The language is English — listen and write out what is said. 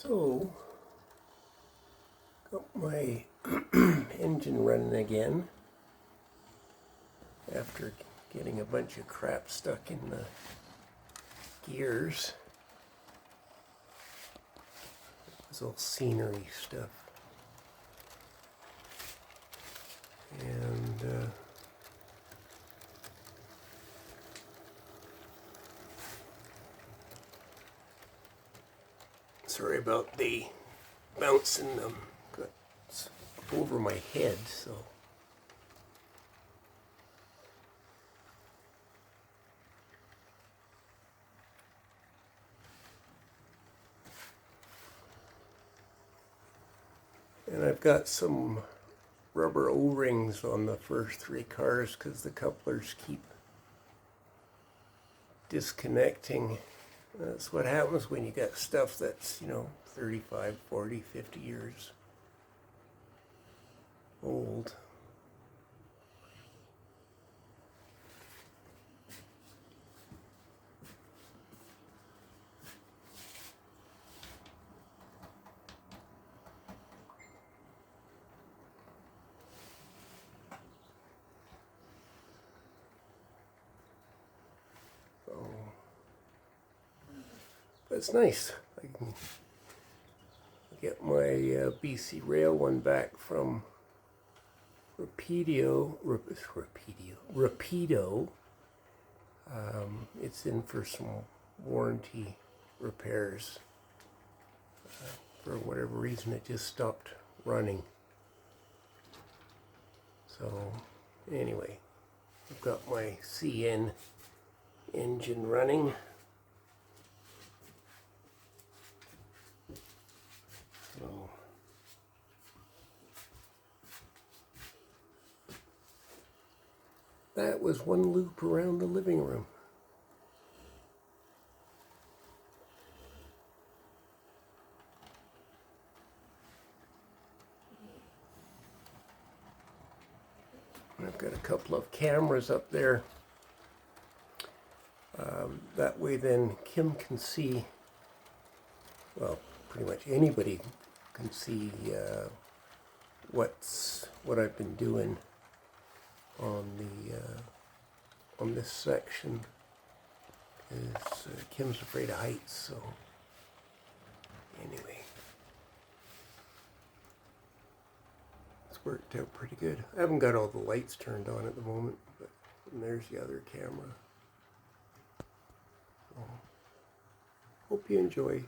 So, got my engine running again after getting a bunch of crap stuck in the gears. This all scenery stuff. And sorry about the bouncing them. It's over my head, so. And I've got some rubber O-rings on the first three cars because the couplers keep disconnecting. That's what happens when you got stuff that's, 35, 40, 50 years old. But it's nice. I can get my BC Rail one back from Rapido. It's in for some warranty repairs. For whatever reason, it just stopped running. So, anyway, I've got my CN engine running. So, that was one loop around the living room. I've got a couple of cameras up there. That way then Kim can see, well, pretty much anybody can see what I've been doing on this section. Because Kim's afraid of heights, so anyway. Worked out pretty good. I haven't got all the lights turned on at the moment, but there's the other camera. So, hope you enjoy.